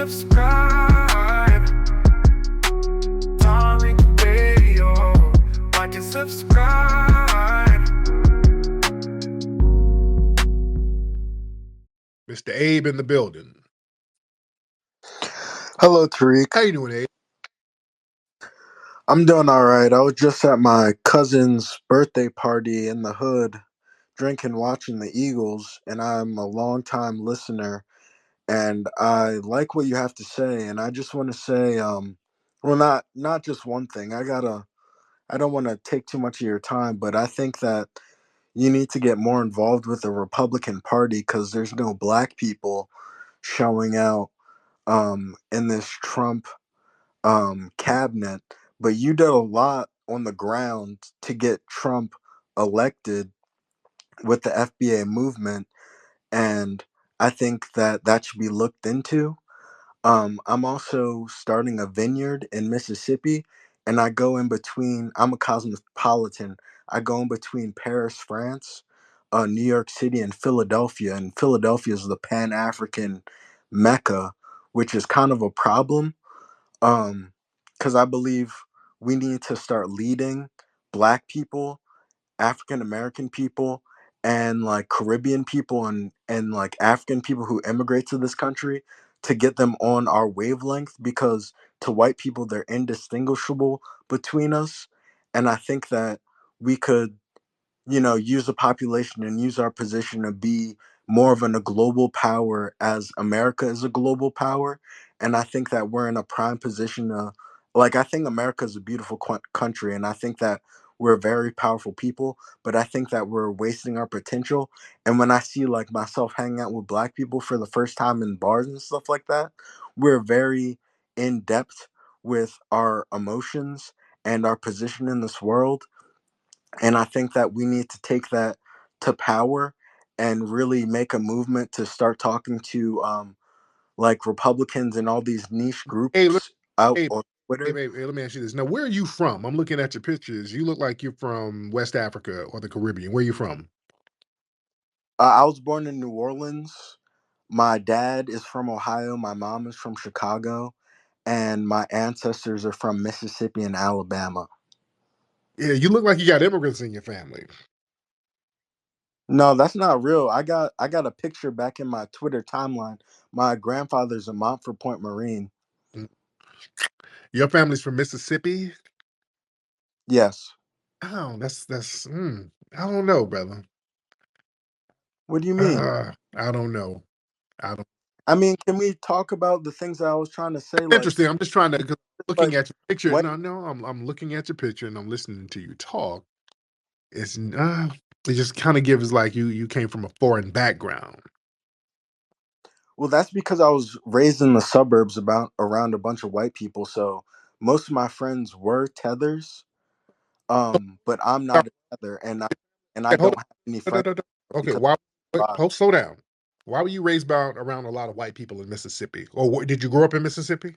subscribe. Darling Radio. Like and subscribe. Mr. Abe in the building. Hello, Tariq. How you doing, Abe? I'm doing all right. I was just at my cousin's birthday party in the hood, drinking, watching the Eagles, and I'm a longtime listener, and I like what you have to say, and I just want to say, well, not just one thing. I don't want to take too much of your time, but I think that you need to get more involved with the Republican Party because there's no black people showing out in this Trump cabinet, but you did a lot on the ground to get Trump elected with the FBA movement, and I think that that should be looked into. I'm also starting a vineyard in Mississippi, and I go in between. I'm a cosmopolitan. I go in between Paris, France, New York City, and Philadelphia. And Philadelphia is the Pan African Mecca, which is kind of a problem um because I believe we need to start leading black people, African American people, and like Caribbean people and like African people who immigrate to this country to get them on our wavelength, because to white people they're indistinguishable between us. And I think that we could, use the population and use our position to be more of a global power as America is a global power. And I think that we're in a prime position to, like, I think America is a beautiful country, and I think that we're very powerful people, but I think that we're wasting our potential. And when I see like myself hanging out with black people for the first time in bars and stuff like that, we're very in depth with our emotions and our position in this world, and I think that we need to take that to power and really make a movement to start talking to like Republicans and all these niche Hey, look, groups out Abe, on Twitter. Let me ask you this. Now, where are you from? I'm looking at your pictures. You look like you're from West Africa or the Caribbean. Where you from? I was born in New Orleans. My dad is from Ohio. My mom is from Chicago. And my ancestors are from Mississippi and Alabama. Yeah, you look like you got immigrants in your family. No, that's not real. I got a picture back in my Twitter timeline. My grandfather's a Montford Point Marine. Mm. Your family's from Mississippi? Yes. Oh, I don't know, brother. What do you mean? I don't know. I don't. I mean, can we talk about the things that I was trying to say? Interesting. I'm just trying to 'cause looking Like at your picture. what? No. I'm looking at your picture and I'm listening to you talk. It's it just kind of gives like you came from a foreign background. Well, that's because I was raised in the suburbs about around a bunch of white people. So most of my friends were tethers, but I'm not a tether, and I Okay, hold don't have any on. friends Okay, because why? uh, Slow down. Why were you raised about around a lot of white people in Mississippi? Or did you grow up in Mississippi?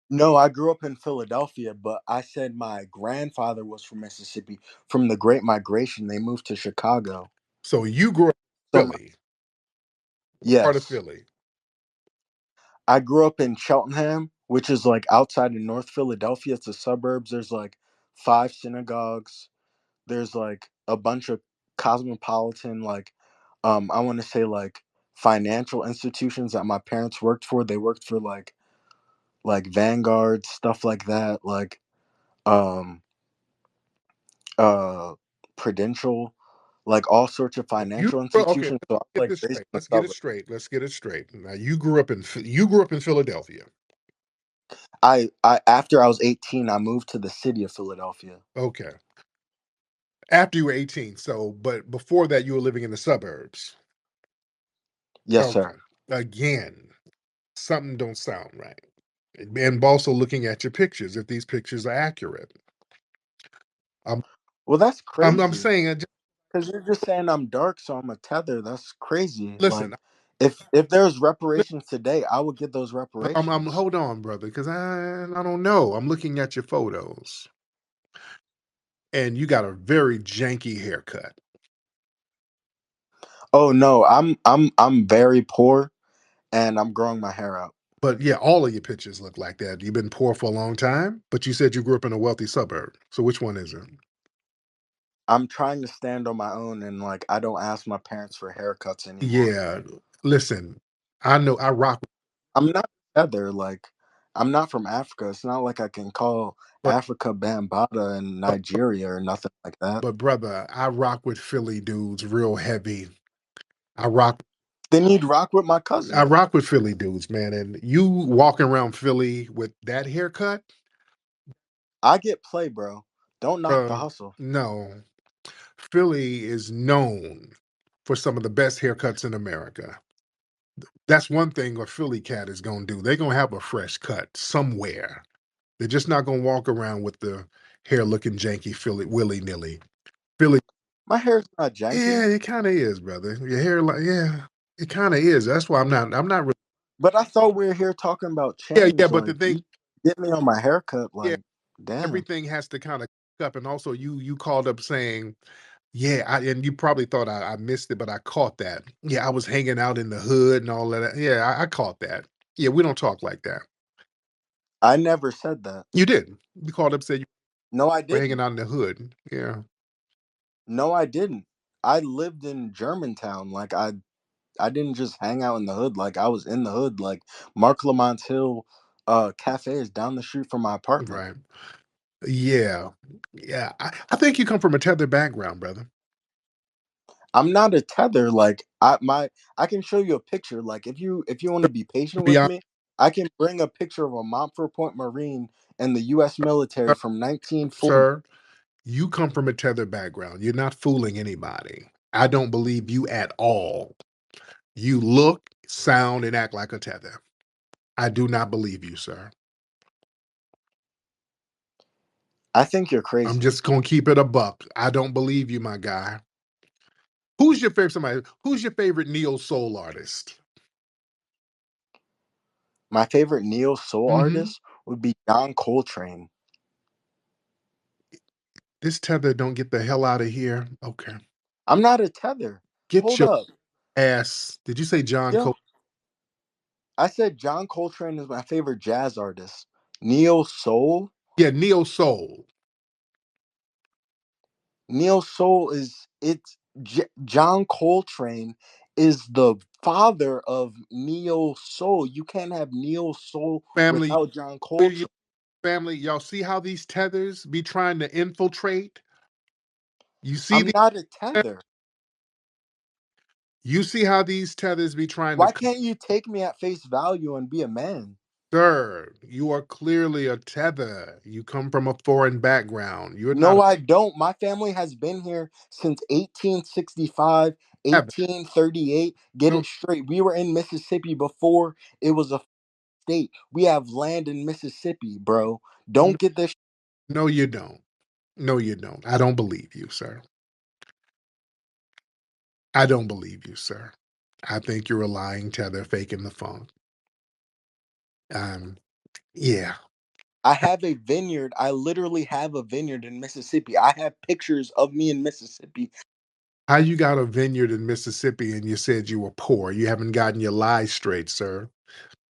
no, I grew up in Philadelphia, but I said my grandfather was from Mississippi. From the Great Migration, they moved to Chicago. So you grew up in So Philly, part of yes, Philly. I grew up in Cheltenham, which is like outside of North Philadelphia. It's the suburbs. There's like 5 synagogues. There's like a bunch of cosmopolitan, like, I want to say like financial institutions that my parents worked for. They worked for like Vanguard, stuff like that, like um uh Prudential, like all sorts of You financial okay? institutions. So I was Get like this based straight. in the Let's get it suburbs. straight. Let's get it straight. Now you grew up in Philadelphia. I after I was 18, I moved to the city of Philadelphia. Okay. After you were 18. So, but before that, you were living in the suburbs. Yes, Okay. sir. Again, something don't sound right. And also looking at your pictures, if these pictures are accurate. I'm Well, that's I'm crazy. saying, Because you're just saying I'm dark, so I'm a tether. That's crazy. listen, Like, if there's reparations today, I would get those I'm reparations. hold on, brother, because I don't know. I'm looking at your photos, and you got a very janky haircut. Oh no, I'm very poor, and I'm growing my hair out. But yeah, all of your pictures look like that. You've been poor for a long time, but you said you grew up in a wealthy suburb. So which one is it? I'm trying to stand on my own, and like I don't ask my parents for haircuts anymore. Yeah. Listen, I know I rock, I'm not Heather, like I'm not from Africa. It's not like I can call but Africa Bambata in Nigeria or nothing like that. brother, I rock with Philly dudes real heavy. I rock Then you'd rock with my I cousin. rock with Philly dudes, man. And you walking around Philly with that haircut, I get play, bro. Don't knock the bro, hustle. no. Philly is known for some of the best haircuts in America. That's one thing a Philly cat is gonna do. They're gonna have a fresh cut somewhere. They're just not gonna walk around with the hair looking janky Philly willy nilly. Philly, My hair's not yeah, janky, it kind of is, brother. Your hair, like, yeah, it kind of is. That's why I'm not really, but I thought we were here talking about yeah, yeah. change. But the Like thing, you get me on my haircut, yeah, like damn. everything has to kind of up. And also, you called up saying, yeah, and you probably thought I missed it, but I caught that. Yeah, I was hanging out in the hood and all of that. Yeah, I caught that. Yeah, we don't talk like that. I never said that. You did. You called up, said you No, I were hanging didn't. out in the hood. Yeah, No, I didn't. I lived in Germantown. Like I didn't just hang out in the hood. Like I was in the hood. Like Mark Lamont's Hill cafe is down the street from my apartment. right. Yeah, yeah. I think you come from a tethered background, brother. I'm not a tether. Like I can show you a picture. Like if you want to be To patient be with honest, me, I can bring a picture of a Montfort Point Marine and the U.S. military from 1940. sir, you come from a tethered background. You're not fooling anybody. I don't believe you at all. You look, sound, and act like a tether. I do not believe you, sir. I think you're I'm crazy. just gonna keep it a buck. I don't believe you, my guy. Who's your favorite neo soul artist? My favorite neo soul Hmm. artist would be John Coltrane. This tether don't get the hell out of here. Okay. I'm not a tether. Get Hold your up. ass. Did you say John Yo, Cole? I said John Coltrane is my favorite jazz artist. Neo soul? Yeah, neo soul. Neo soul is John Coltrane is the father of neo soul. You can't have neo soul Family, without John Coltrane. family, y'all see how these tethers be trying to infiltrate? You see I'm the not a tether. you see how these tethers be trying to Why can't you take me at face value and be a man? sir, you are clearly a tether. You come from a foreign background. You're not No, a I don't. My family has been here since 1865, tether. 1838. Get No, it straight. We were in Mississippi before it was a state. We have land in Mississippi, bro. no, Don't get this. no, you don't. No, you don't. I don't believe you, sir. I don't believe you, sir. I think you're a lying tether faking the funk. Um, yeah. I have a vineyard. I literally have a vineyard in Mississippi. I have pictures of me in Mississippi. How you got a vineyard in Mississippi and you said you were poor? You haven't gotten your lies straight, sir.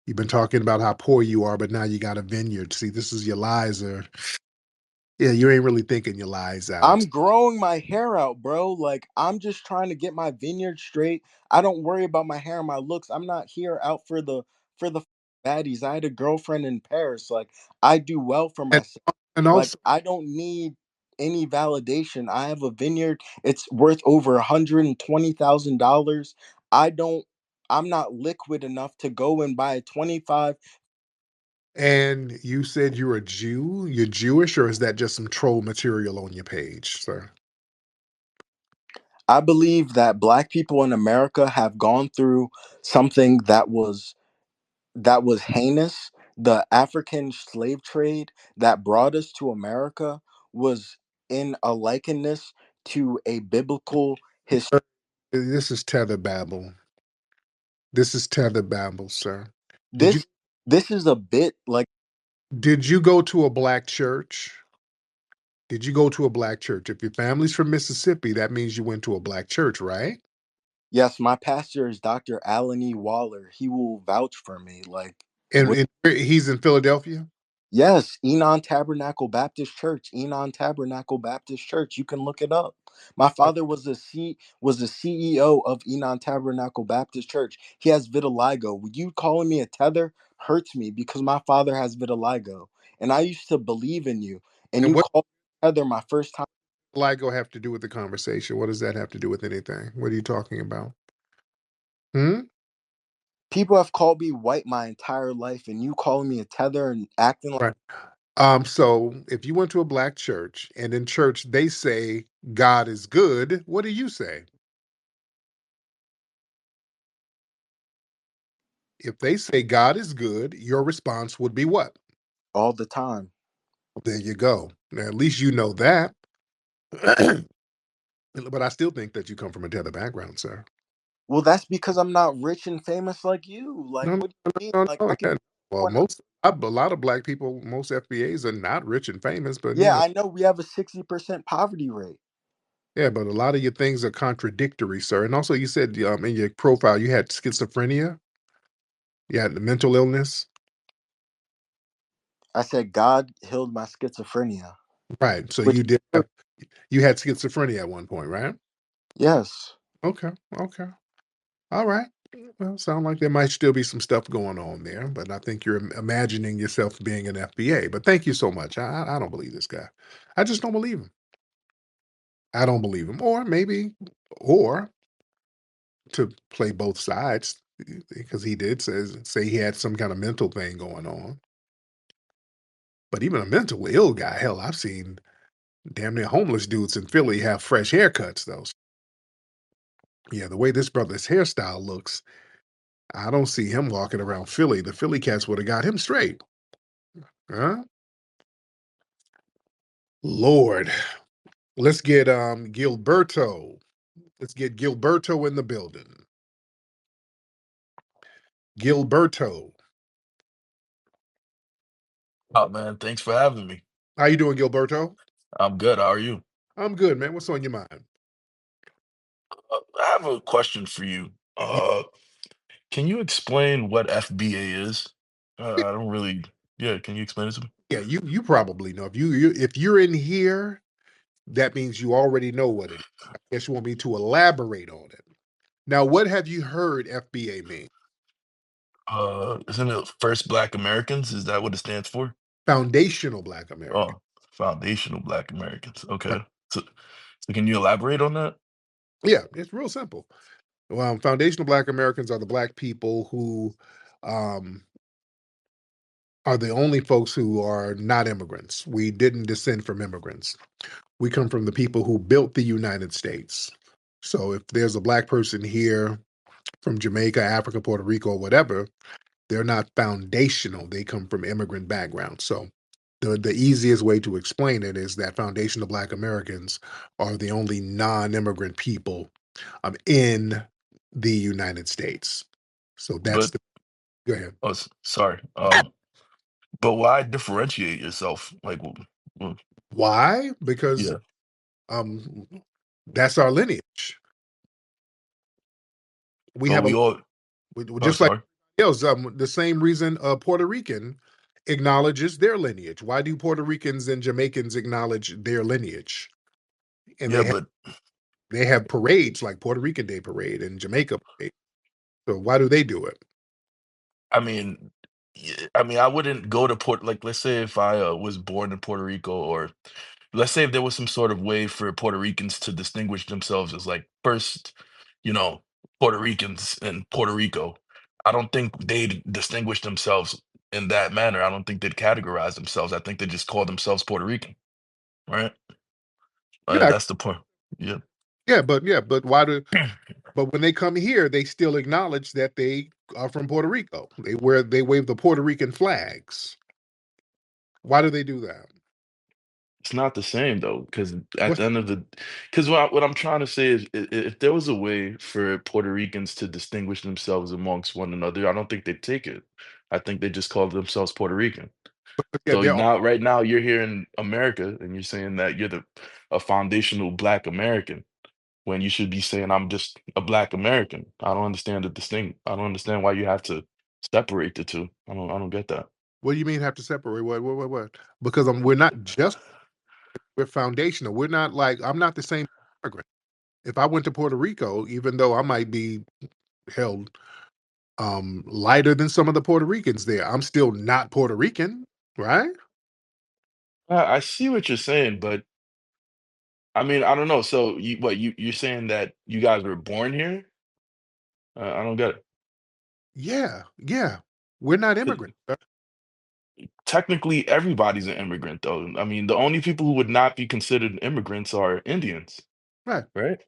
You've been talking about how poor you are, but now you got a vineyard. See, this is your lies are yeah, you ain't really thinking your lies out. I'm growing my hair out, bro. Like I'm just trying to get my vineyard straight. I don't worry about my hair and my looks. I'm not here out for the baddies. I had a girlfriend in Paris. Like I do well for And myself. and Like also I don't need any validation. I have a vineyard. It's worth over $120,000. I don't. I'm not liquid enough to go and buy a 25. and you said you're a Jew? You're Jewish, or is that just some troll material on your page, sir? I believe that black people in America have gone through something that was heinous. The African slave trade that brought us to America was in a likeness to a biblical history. This is tether babble. This is tether babble, sir. Did you This is a bit like did you go to a black church? Did you go to a black church? If your family's from Mississippi, that means you went to a black church, right? yes, my pastor is Dr. Alan E. Waller. He will vouch for me. Like And he's in Philadelphia? Yes, Enon Tabernacle Baptist Church. Enon Tabernacle Baptist Church. You can look it up. My father was the CEO of Enon Tabernacle Baptist Church. He has vitiligo. You calling me a tether hurts me because my father has vitiligo, and I used to believe in you. And And you what called me a tether my first time. LIGO have to do with the conversation? What does that have to do with anything? What are you talking about? Hmm? People have called me white my entire life, and you calling me a tether and acting like Right. So if you went to a black church and in church they say God is good, what do you say? If they say God is good, your response would be what? all the time. There you go. Now, at least you know that. But I still think that you come from a tether background, sir. Well, that's because I'm not rich and famous like you. Like, No, no, what do you mean? no, Like, no. I can. Yeah. Well, a lot of black people, most FBAs are not rich and famous, but Yeah, I know we have a 60% poverty rate. yeah, but a lot of your things are contradictory, sir. And also, you said in your profile you had schizophrenia, you had the mental illness, I said God healed my schizophrenia, right? So which you had schizophrenia at one point, right? yes. Okay, okay, all right. Well, sound like there might still be some stuff going on there, but I think you're imagining yourself being an FBA. But thank you so much. I don't believe this guy. I just don't believe him. I don't believe him. Or maybe, or to play both sides, because he did say he had some kind of mental thing going on. But even a mental ill guy, hell, I've seen damn near homeless dudes in Philly have fresh haircuts, though. Yeah, the way this brother's hairstyle looks, I don't see him walking around Philly. The Philly cats would have got him straight. Huh? Lord. Let's get Gilberto. Let's get Gilberto in the building. Gilberto. Oh man, thanks for having me. How you doing, Gilberto? I'm good. How are you? I'm good, man. What's on your mind? I have a question for you. Can you explain what FBA is? I don't really. Yeah, can you explain it to me? Yeah, you probably know. If you're in here, that means you already know what it is. I guess you want me to elaborate on it. Now, what have you heard FBA mean? Isn't it First Black Americans? Is that what it stands for? Foundational Black American. Oh, Foundational Black Americans. Right. Okay. So can you elaborate on that? Yeah, it's real simple. Foundational Black Americans are the Black people who um, are the only folks who are not immigrants. We didn't descend from immigrants. We come from the people who built the United States. So if there's a Black person here from Jamaica, Africa, Puerto Rico, or whatever, they're not foundational. They come from immigrant backgrounds. So the easiest way to explain it is that foundational Black Americans are the only non-immigrant people in the United States. So that's But the go ahead. sorry. But why differentiate yourself? Like, Why? Because yeah. um that's our lineage. We But have a we all. Oh, just like sorry. else, the same reason a Puerto Rican acknowledges their lineage. Why do Puerto Ricans and Jamaicans acknowledge their lineage? And Yeah, but they have parades like Puerto Rican Day Parade and Jamaica Parade. So why do they do it? I mean, I mean, I wouldn't go to Port like, let's say if I was born in Puerto Rico, or let's say if there was some sort of way for Puerto Ricans to distinguish themselves as like first, you know, Puerto Ricans in Puerto Rico. I don't think they'd distinguish themselves in that manner. I don't think they'd categorize themselves. I think they just call themselves Puerto Rican, right? Yeah, That's the point. Yeah. but why do but when they come here, they still acknowledge that they are from Puerto Rico. They wave the Puerto Rican flags. Why do they do that? It's not the same though, because at What's the end of the, because what I'm trying to say is, if there was a way for Puerto Ricans to distinguish themselves amongst one another, I don't think they'd take it. I think they just call themselves Puerto Rican. yeah, So they're now, right now, you're here in America, and you're saying that you're a foundational Black American when you should be saying I'm just a Black American. I don't understand the distinct. I don't understand why you have to. separate the two. I don't get that. What do you mean have to separate? What? Because we're not just we're foundational. We're not like I'm not the same immigrant. If I went to Puerto Rico, even though I might be held lighter than some of the Puerto Ricans there, I'm still not Puerto Rican, right? I see what you're saying, but I mean, I don't know. So you're saying that you guys were born here? I don't get it. Yeah. We're not 'Cause immigrants. technically, everybody's an immigrant, though. I mean, the only people who would not be considered immigrants are Indians, Right. right?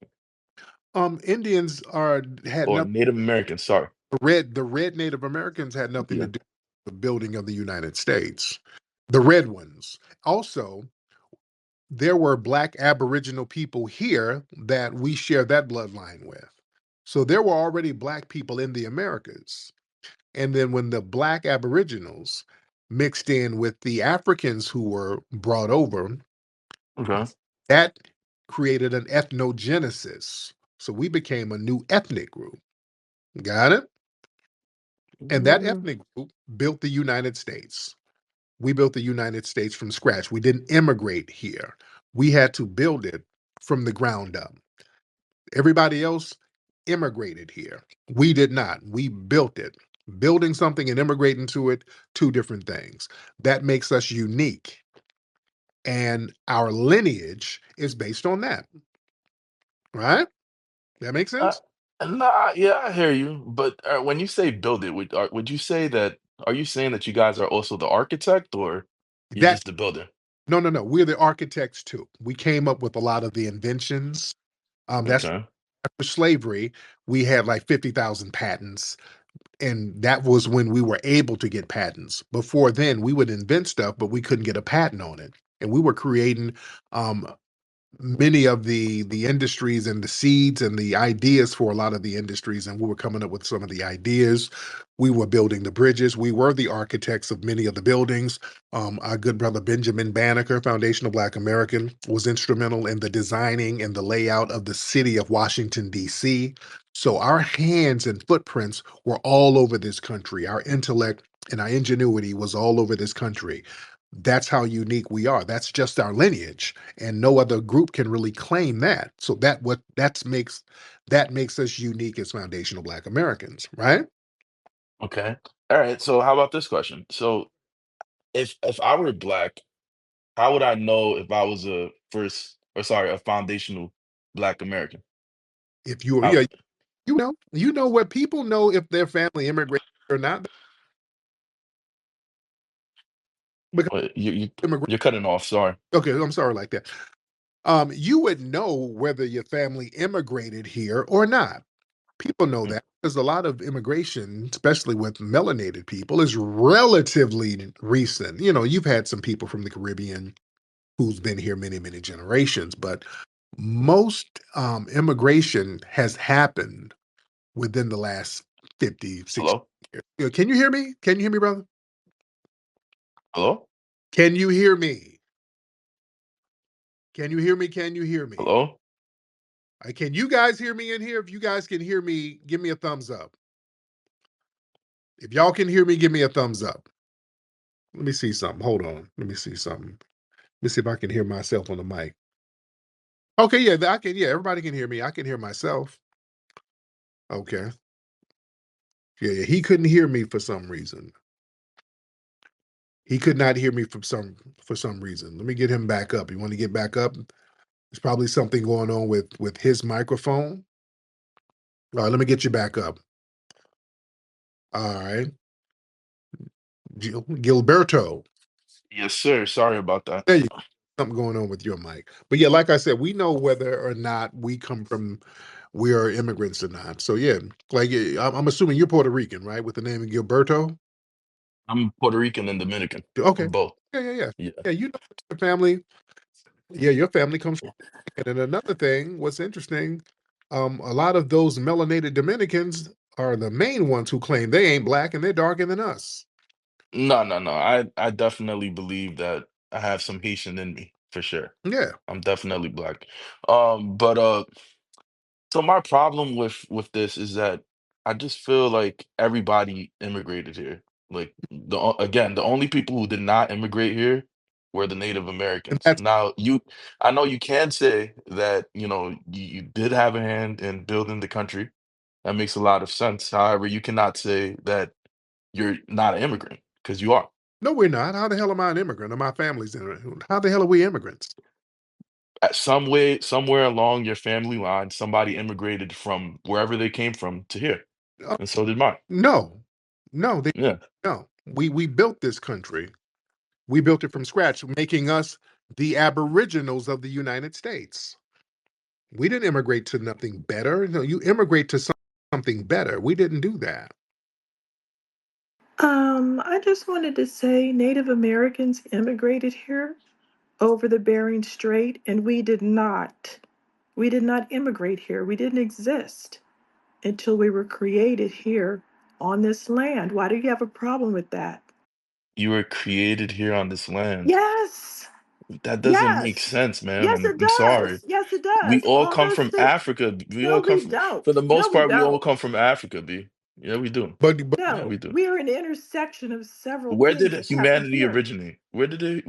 Indians are had Or nothing. Native Americans. Sorry. The red Native Americans had nothing to Yeah. do with the building of the United States. The red ones. Also, there were black Aboriginal people here that we share that bloodline with. So there were already black people in the Americas. And then when the black Aboriginals mixed in with the Africans who were brought over, Okay. that created an ethnogenesis. So we became a new ethnic group. Got it? And that Mm, ethnic group built the United States. We built the United States from scratch. We didn't immigrate here. We had to build it from the ground up. Everybody else immigrated here. We did not. We built it. Building something and immigrating to it, two different things. That makes us unique. And our lineage is based on that, right? That makes Uh, sense? nah, yeah, I hear you. But when you say build it, would you say that? Are you saying that you guys are also the architect, or you're That just the builder? no. We're the architects too. We came up with a lot of the inventions. That's Okay. after slavery, we had like 50,000 patents. And that was when we were able to get patents. Before then, we would invent stuff, but we couldn't get a patent on it. And we were creating um, many of the industries and the seeds and the ideas for a lot of the industries, and we were coming up with some of the ideas. We were building the bridges. We were the architects of many of the buildings. Our good brother Benjamin Banneker, Foundational Black American, was instrumental in the designing and the layout of the city of Washington, D.C. So our hands and footprints were all over this country. Our intellect and our ingenuity was all over this country. That's how unique we are. That's just our lineage, and no other group can really claim that. So that makes us unique as foundational Black Americans, right? Okay. All right. So how about this question? So if I were black, how would I know if I was a first or sorry, a foundational Black American? If you How yeah, you know what people know if their family immigrated or not because you immigrant. you're cutting off, sorry. Okay, I'm sorry like that. You would know whether your family immigrated here or not. People know Mm, that because a lot of immigration, especially with melanated people, is relatively recent. You've had some people from the Caribbean who's been here many, many generations, but most immigration has happened within the last 50, 60 hello? years. Can you hear me? Can you hear me, brother? Hello? Can you hear me? Can you hear me? Can you hear me? Hello? Can you guys hear me in here? If you guys can hear me, give me a thumbs up. If y'all can hear me, give me a thumbs up. Let me see something. Hold on. Let me see something. Let me see if I can hear myself on the mic. Okay, yeah, I can. Yeah, everybody can hear me. I can hear myself. Okay. Yeah, he couldn't hear me for some reason. He could not hear me for some reason. Let me get him back up. You want to get back up? There's probably something going on with his microphone. All right, let me get you back up. All right, Gilberto. Yes, sir. Sorry about that. There you go. Something going on with your mic. But yeah, like I said, we know whether or not we are immigrants or not. So yeah, like I'm assuming you're Puerto Rican, right? With the name of Gilberto. I'm Puerto Rican and Dominican. Okay. I'm both. Yeah. Yeah. Yeah, your family. Yeah, your family comes from. And then another thing, what's interesting, a lot of those melanated Dominicans are the main ones who claim they ain't black and they're darker than us. No, no, no. I definitely believe that I have some Haitian in me for sure. Yeah. I'm definitely black. But so my problem with this is that I just feel like everybody immigrated here. Like again, the only people who did not immigrate here were the Native And Americans. that's Now, I know you can say that, you did have a hand in building the country. That makes a lot of sense. However, you cannot say that you're not an immigrant because you are. no, we're not. How the hell am I an immigrant? Or my family's in? How the hell are we immigrants? At some way, somewhere along your family line, somebody immigrated from wherever they came from to here, Uh, and so did mine. no, no, Yeah. no. We built this country. We built it from scratch, making us the aboriginals of the United States. We didn't immigrate to nothing better. No, you immigrate to something better. We didn't do that. I just wanted to say Native Americans immigrated here over the Bering Strait, and we did not. We did not immigrate here. We didn't exist until we were created here on this land. Why do you have a problem with that? You were created here on this land. Yes, That doesn't make yes, sense, man. yes, I'm it I'm sorry. does. Yes, it We does. all All come those from things. Africa. We all No, come we from, for don't. the No, most we part, we all don't. come from Africa, B. Yeah, we do. But Yeah, No, we do. we are an intersection of several Where things did that happen humanity here. originate? Where did it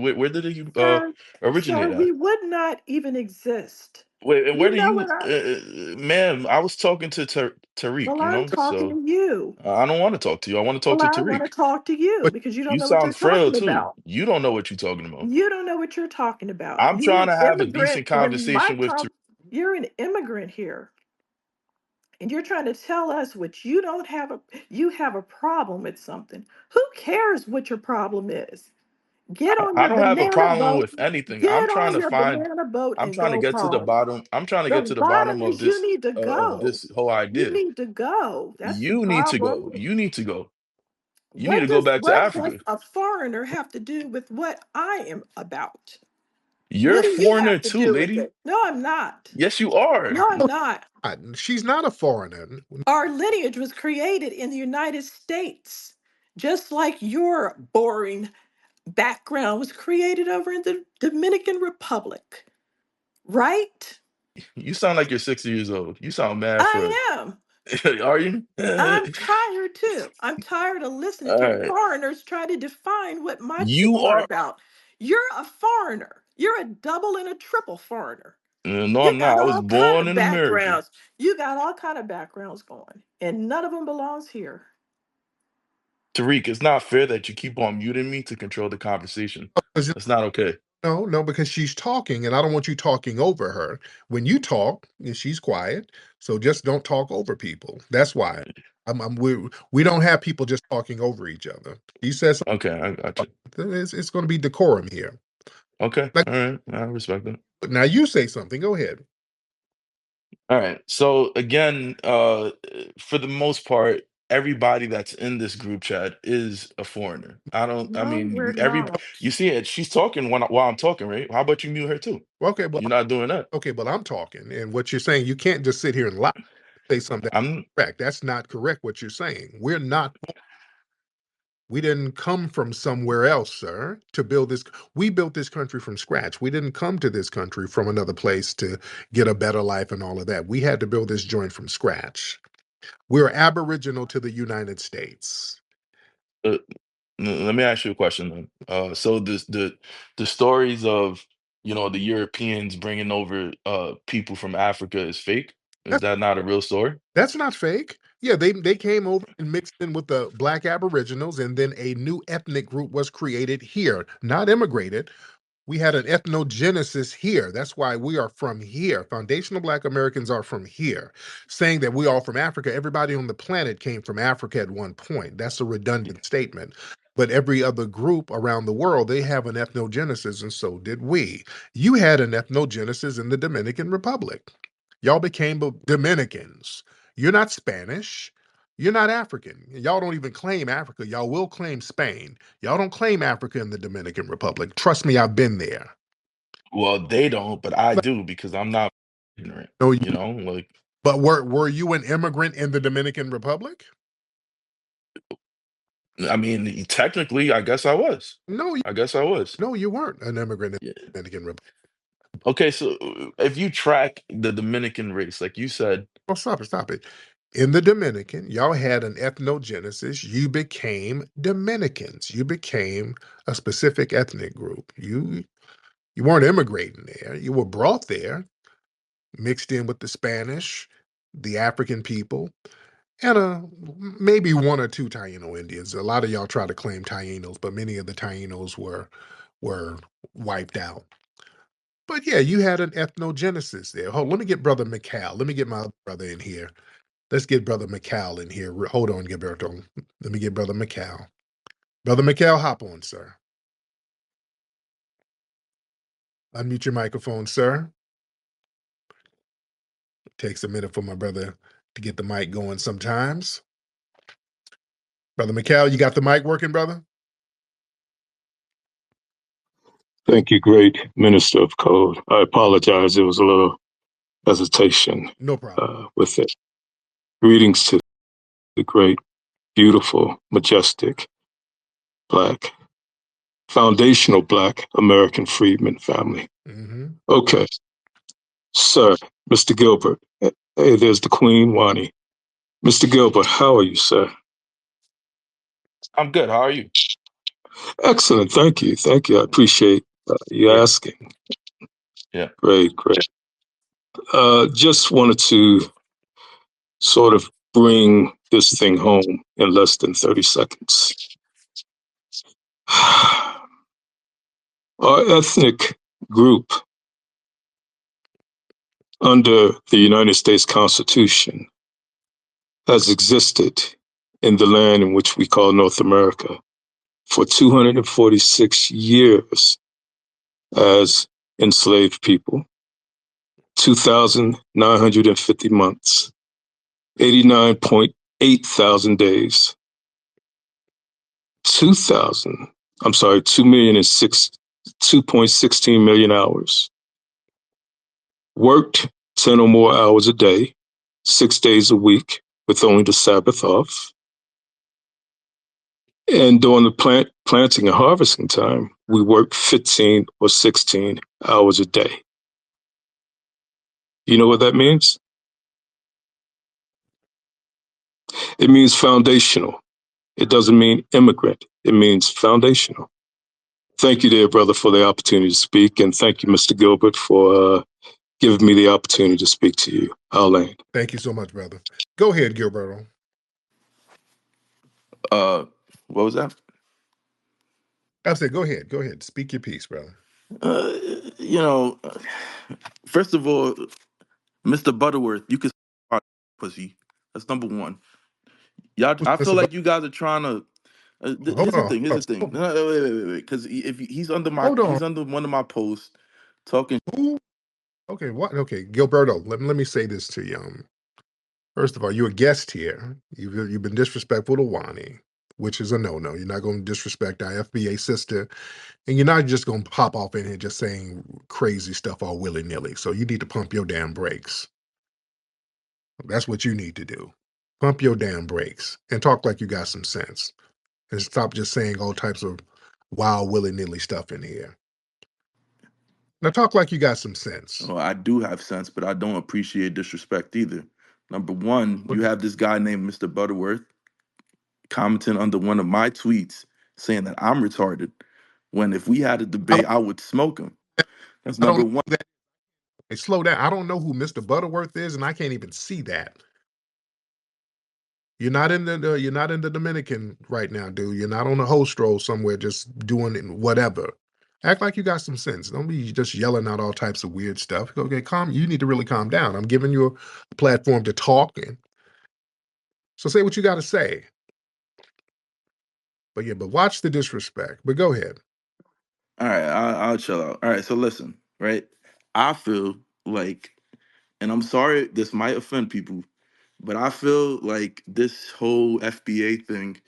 Sir, sir, originate at? we would not even exist. Wait, and where You do know you, what I, ma'am? I was talking to Tariq, well, I'm talking so to you. I don't want to talk to you. I want to talk Well, to I want to Tariq. talk to you but because you don't You know what you're sound frail talking too. about. You don't know what you're talking about. You don't know what you're talking about. I'm You're trying an to have a immigrant. decent When my conversation with Tariq. you're an immigrant here, and you're trying to tell us what you don't have you have a problem with something. Who cares what your problem is? Get on I your don't have a banana problem boat. with anything. Get on your banana boat I'm and trying to go get to the home. bottom. I'm trying to The get to the bottom bottom of is you this need to of go. this whole You idea. need to go. That's the You need to go. problem. You need to go. You need What to go does back to what does Africa. a foreigner have to do with what I am about? You're What a do you foreigner have to too, do with lady. it? No, I'm not. Yes, you are. No, I'm not. she's not a foreigner. Our lineage was created in the United States, just like your boring background was created over in the Dominican Republic, right? You sound like you're 60 years old. You sound mad for. I am. Are you? I'm tired too. I'm tired of listening All to right. foreigners try to define what my You people are are. about. You're a foreigner. You're a double and a triple foreigner. No, You I'm got not. I was all kind born of in America. backgrounds. You got all kind of backgrounds going, and none of them belongs here. Tariq, it's not fair that you keep on muting me to control the conversation. That's not okay. No, no, because she's talking, and I don't want you talking over her. When you talk, she's quiet. So just don't talk over people. That's why. We don't have people just talking over each other. He says Okay, I got you. it's going to be decorum here. Okay, Like all right. I respect that. now, you say something. Go ahead. All right. So again, for the most part, everybody that's in this group chat is a foreigner. I No, we're mean, everybody, not. you see it, she's talking while I'm talking, right? How about you mute her too? Okay, well, You're not doing that. I'm talking, and what you're saying, you can't just sit here and lie, say something I'm correct. That's not correct. What you're saying, we're not. We didn't come from somewhere else, sir, to build this. We built this country from scratch. We didn't come to this country from another place to get a better life and all of that. We had to build this joint from scratch. We're aboriginal to the United States. uh, let me ask you a question then. So the stories of, the Europeans bringing over people from Africa is fake? Is That's that not a real story? that's not fake. Yeah, they came over and mixed in with the black aboriginals, and then a new ethnic group was created here, not immigrated. We had an ethnogenesis here. That's why we are from here. Foundational Black Americans are from here. Saying that we all from Africa, everybody on the planet came from Africa at one point. That's a redundant statement. But every other group around the world, they have an ethnogenesis, and so did we. You had an ethnogenesis in the Dominican Republic. Y'all became Dominicans. You're not Spanish. You're not African. Y'all don't even claim Africa. Y'all will claim Spain. Y'all don't claim Africa in the Dominican Republic. Trust me, I've been there. Well, they don't, but I Like, do because I'm not ignorant. no, Like, but were you an immigrant in the Dominican Republic? I mean, technically, I guess I was. No, I guess I was. no, you weren't an immigrant in Yeah. the Dominican Republic. Okay, so if you track the Dominican race, like you said, Oh, stop it, stop it. In the Dominican, y'all had an ethnogenesis. You became Dominicans. You became a specific ethnic group. You weren't immigrating there. You were brought there, mixed in with the Spanish, the African people, and maybe one or two Taino Indians. A lot of y'all try to claim Tainos, but many of the Tainos were wiped out. But yeah, you had an ethnogenesis there. Hold, let me get Brother McCall. Let me get my other brother in here. Let's get Brother McCall in here. Hold on, Gilberto. Let me get Brother McCall. Brother McCall, hop on, sir. Unmute your microphone, sir. Takes a minute for my brother to get the mic going sometimes. Brother McCall, you got the mic working, brother? Thank you, great Minister of Code. I apologize. There was a little hesitation No problem. with it. Greetings to the great, beautiful, majestic, Black, foundational Black American freedman family. Mm-hmm. Okay, sir, Mr. Gilbert. Hey, there's the Queen, Wani. Mr. Gilbert, how are you, sir? I'm good. How are you? Excellent. Thank you. Thank you. I appreciate you Yeah. asking. Yeah. Great, great. Just wanted to sort of bring this thing home in less than 30 seconds. Our ethnic group under the United States Constitution has existed in the land in which we call North America for 246 years as enslaved people, 2,950 months, 89.8 thousand days, 2.16 million hours, worked 10 or more hours a day, 6 days a week, with only the Sabbath off. And during the planting and harvesting time, we worked 15 or 16 hours a day. You know what that means? It means foundational. It doesn't mean immigrant. It means foundational. Thank you, dear brother, for the opportunity to speak. And thank you, Mr. Gilbert, for giving me the opportunity to speak to you. I'll land. Thank you so much, brother. Go ahead, Gilberto. What was that? I said, go ahead. Go ahead. Speak your piece, brother. You know, first of all, Mr. Butterworth, you can pussy. That's number one. Y'all, Who's I feel Mr. like you guys are trying to. Hold Here's the on. thing. Here's the thing. No, wait. Because if he's under Hold on. he's under one of my posts talking. Who? Okay, what? Okay, Gilberto, let me say this to you. First of all, you're a guest here. You've been disrespectful to Wani, which is a no-no. You're not going to disrespect our FBA sister, and you're not just going to pop off in here just saying crazy stuff all willy-nilly. So you need to pump your damn brakes. That's what you need to do. Pump your damn brakes and talk like you got some sense, and stop just saying all types of wild willy-nilly stuff in here. Now talk like you got some sense. Well, I do have sense, but I don't appreciate disrespect either. Number one, you have this guy named Mr. Butterworth commenting under one of my tweets saying that I'm retarded. When if we had a I debate, don't, I would smoke him. That's I don't number know one. who that. Hey, slow down. I don't know who Mr. Butterworth is, and I can't even see that. You're not in the Dominican right now, dude. You're not on a host roll somewhere just doing whatever. Act like you got some sense. Don't be just yelling out all types of weird stuff. Okay, calm. You need to really calm down. I'm giving you a platform to talk, and so say what you got to say. But yeah, but watch the disrespect. But go ahead. All right, I'll chill out. All right, so listen, right? I feel like, and I'm sorry, this might offend people, but I feel like this whole FBA thing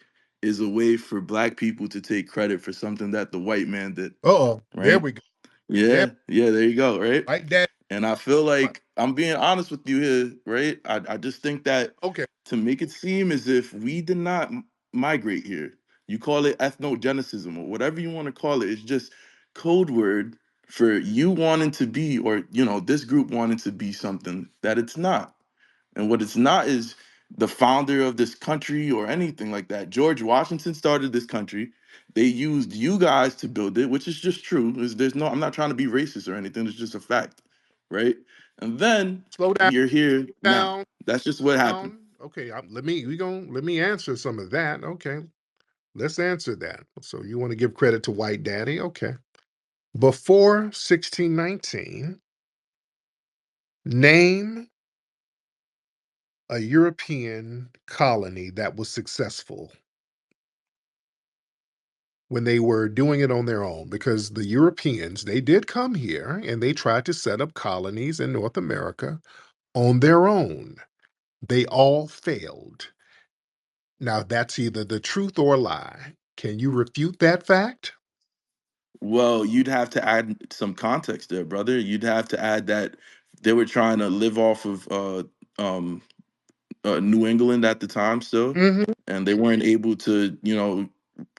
is a way for black people to take credit for something that the white man did, Uh-oh, there right? we go. There, Yeah, there you go, right? like that. And I feel like I'm being honest with you here, right? I just think that Okay. to make it seem as if we did not migrate here, you call it ethnogenesis or whatever you want to call it, it's just code word for you wanting to be, or this group wanting to be something that it's not. And what it's not is the founder of this country or anything like that. George Washington started this country. They used you guys to build it, which is just true. There's no, I'm not trying to be racist or anything. It's just a fact, right? And then Slow down, you're here now. down, That's just what happened. down. Okay, let me answer some of that. Okay, let's answer that. So you want to give credit to White Daddy? Okay. Before 1619, name a European colony that was successful when they were doing it on their own, because the Europeans, they did come here and they tried to set up colonies in North America on their own. They all failed. Now, that's either the truth or a lie. Can you refute that fact? Well, you'd have to add some context there, brother. You'd have to add that they were trying to live off of um, New England at the time still, Mhm. and they weren't able to,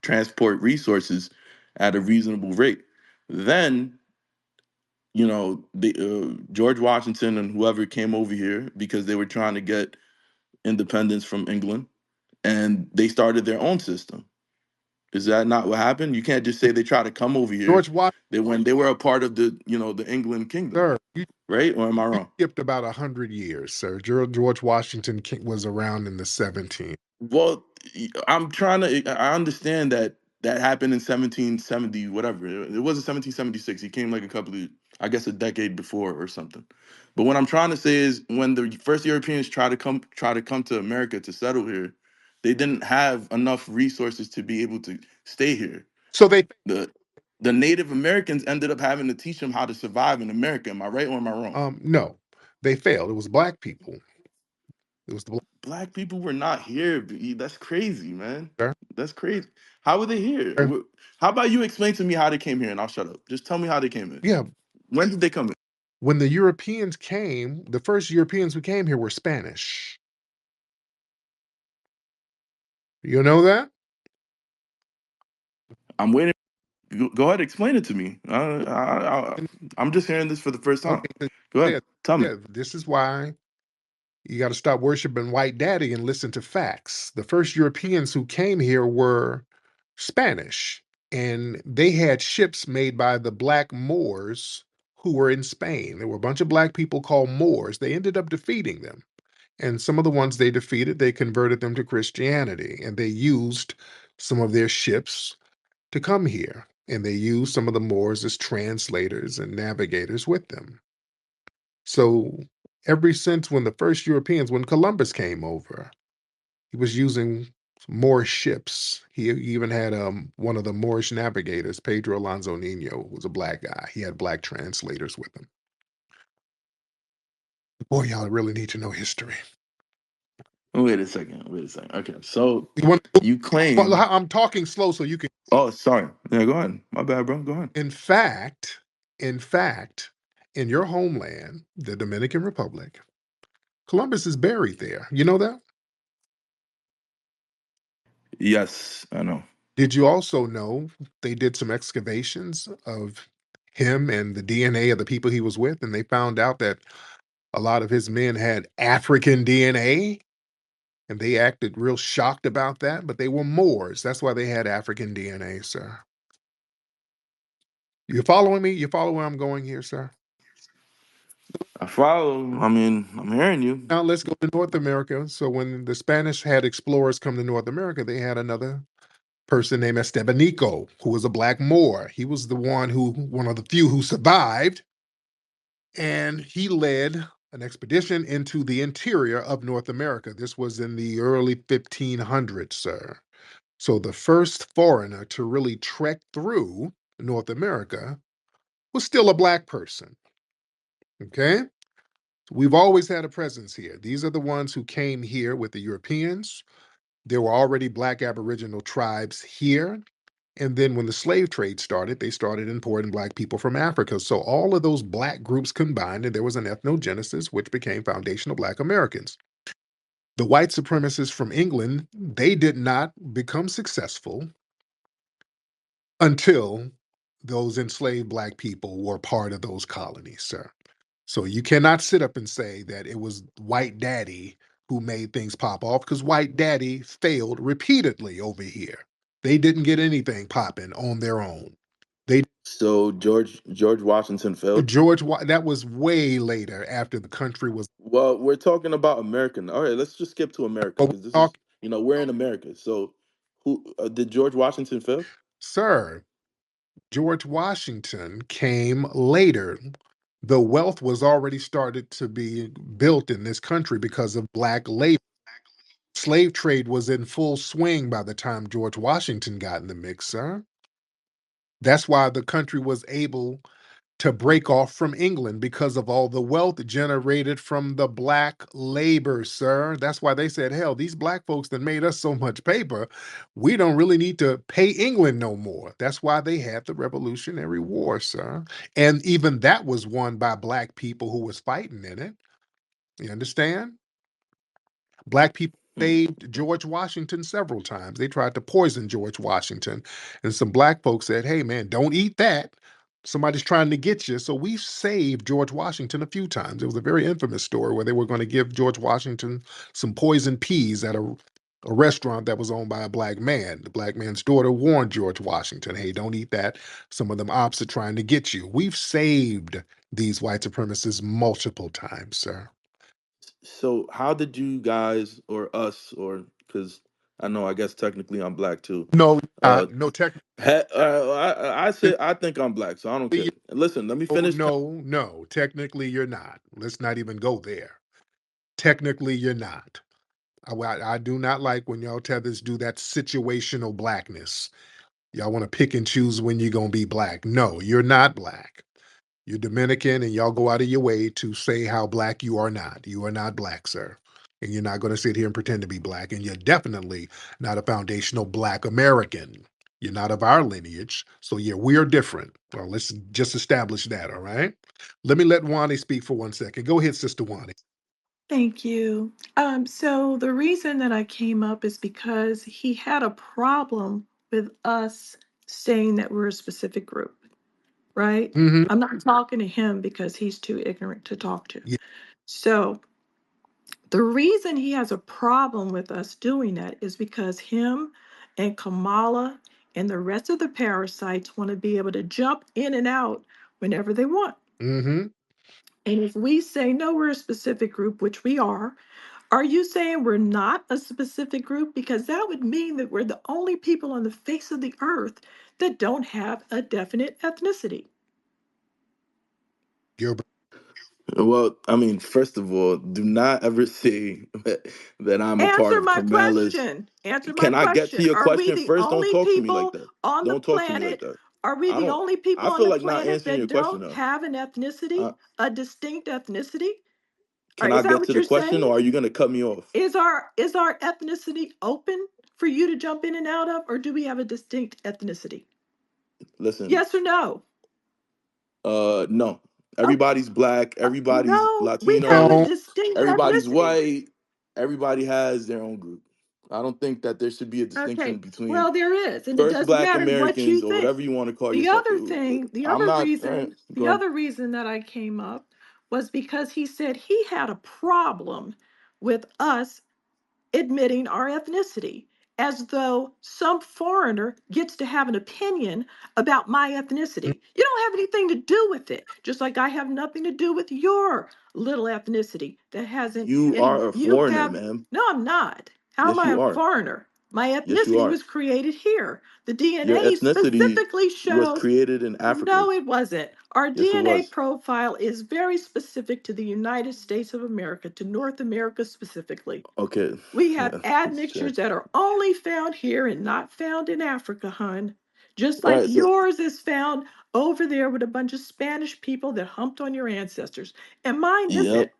transport resources at a reasonable rate. Then, George Washington and whoever came over here because they were trying to get independence from England, and they started their own system. Is that not what happened? You can't just say they try to come over here. George Washington, They were a part of the England kingdom, sir, you right? Or am I wrong? skipped about 100 years, sir. George Washington was around in the 17th. Well, I'm trying to. I understand that that happened in 1770, whatever. It wasn't 1776. He came like a couple of, I guess, a decade before or something. But what I'm trying to say is, when the first Europeans try to come to America to settle here, they didn't have enough resources to be able to stay here. So they, The the Native Americans ended up having to teach them how to survive in America. Am I right or am I wrong? no, they failed. It was black people. It was the black. Black people were not here. B. That's crazy, man. Sir. That's crazy. How were they here? Sir. How about you explain to me how they came here and I'll shut up. Just tell me how they came in. Yeah, When did they come in? when the Europeans came, the first Europeans who came here were Spanish. You know that? I'm waiting. Go ahead, explain it to me. I'm just hearing this for the first time. Okay, so Go ahead, yeah, tell me. yeah. This is why you got to stop worshiping White Daddy and listen to facts. The first Europeans who came here were Spanish, and they had ships made by the black Moors who were in Spain. There were a bunch of black people called Moors. They ended up defeating them. And some of the ones they defeated, they converted them to Christianity, and they used some of their ships to come here. And they used some of the Moors as translators and navigators with them. So ever since when the first Europeans, when Columbus came over, he was using Moorish ships. He even had one of the Moorish navigators, Pedro Alonso Nino, was a black guy. He had black translators with him. Boy, y'all really need to know history. Wait a second. Wait a second. Okay, so You want, you well, claim. I'm talking slow so you can. Oh, sorry. Yeah, go ahead. My bad, bro. Go ahead. In fact, in fact, in your homeland, the Dominican Republic, Columbus is buried there. You know that? Yes, I know. Did you also know they did some excavations of him and the DNA of the people he was with, and they found out that a lot of his men had African DNA, and they acted real shocked about that, but they were Moors. That's why they had African DNA, sir. You following me? You follow where I'm going here, sir? I follow. I mean, I'm hearing you. Now let's go to North America. So when the Spanish had explorers come to North America, they had another person named Estebanico, who was a black Moor. He was the one of the few who survived, and he led an expedition into the interior of North America. This was in the early 1500s, sir. So the first foreigner to really trek through North America was still a black person. Okay? We've always had a presence here. These are the ones who came here with the Europeans. There were already black Aboriginal tribes here. And then when the slave trade started, they started importing black people from Africa. So all of those black groups combined, and there was an ethnogenesis, which became foundational black Americans. The white supremacists from England, they did not become successful until those enslaved black people were part of those colonies, sir. So you cannot sit up and say that it was white daddy who made things pop off because white daddy failed repeatedly over here. They didn't get anything popping on their own. They So George Washington failed. that was way later after the country was. Well, we're talking about American. All right, let's just skip to America But we because this is, talk, we're in America. So, who did George Washington fail? sir, George Washington came later. The wealth was already started to be built in this country because of black labor. Slave trade was in full swing by the time George Washington got in the mix, sir. That's why the country was able to break off from England because of all the wealth generated from the black labor, sir. That's why they said, hell, these black folks that made us so much paper, we don't really need to pay England no more. That's why they had the Revolutionary War, sir. And even that was won by black people who was fighting in it. You understand? Black people Hmm. saved George Washington several times. They tried to poison George Washington, and some black folks said, "Hey, man, don't eat that. Somebody's trying to get you." So we saved George Washington a few times. It was a very infamous story where they were going to give George Washington some poisoned peas at a restaurant that was owned by a black man. The black man's daughter warned George Washington, "Hey, don't eat that. Some of them ops are trying to get you." We've saved these white supremacists multiple times, sir. So, how did you guys or us or because I know I guess technically I'm black too. No, Uh, no, technically. I say I think I'm black, so I don't care. Listen, let me Oh, finish. no, no. Technically, you're not. Let's not even go there. Technically, you're not. I do not like when y'all tethers do that situational blackness. Y'all want to pick and choose when you're going to be black. No, you're not black. You're Dominican, and y'all go out of your way to say how black you are not. You are not black, sir. And you're not going to sit here and pretend to be black. And you're definitely not a foundational black American. You're not of our lineage. So, yeah, we are different. Well, let's just establish that, all right? Let me let Wani speak for 1 second. Go ahead, Sister Wani. Thank you. So the reason that I came up is because he had a problem with us saying that we're a specific group, right? Mm-hmm. I'm not talking to him because he's too ignorant to talk to. Yeah. So the reason he has a problem with us doing that is because him and Kamala and the rest of the parasites want to be able to jump in and out whenever they want. Mm-hmm. And if we say, no, we're a specific group, which we are you saying we're not a specific group? Because that would mean that we're the only people on the face of the earth that don't have a definite ethnicity. Gilbert. Well, I mean, first of all, do not ever say that I'm a part Answer of my Kamala's. question. Answer my Can I get to question. your Are we question the first? Don't only talk to me like people that. on the Don't talk to me like planet? that. Are we I the don't. only I people on feel the like not planet answering that your question don't now. have an ethnicity, Uh, a distinct ethnicity? Or can is I that get what to the you're question, saying? or are you gonna cut me off? Is our ethnicity open for you to jump in and out of, or do we have a distinct ethnicity? Listen. Yes or no? No. Okay. Everybody's black. Everybody's No, we have a Latino. No, distinct no. Everybody's ethnicity. white. Everybody has their own group. I don't think that there should be a distinction Okay, between well, there is, and it first doesn't black matter what you Americans or think. whatever you want to call The yourself. other thing, the I'm other not. All right, reason, go the ahead. other reason that I came up was because he said he had a problem with us admitting our ethnicity, as though some foreigner gets to have an opinion about my ethnicity. You don't have anything to do with it, just like I have nothing to do with your little ethnicity that hasn't You any. are a You foreigner, have, ma'am. no, I'm not. How am Yes, I you a are. foreigner? My Yes, you ethnicity are. was created here. The Your DNA ethnicity specifically was shows. created in Africa. No, it wasn't. Our Yes, it DNA was. profile is very specific to the United States of America, to North America specifically. Okay. We have Sure. admixtures that are only found here and not found in Africa, hun. Just All like right. So, yours is found over there with a bunch of Spanish people that humped on your ancestors. And mine isn't. yep.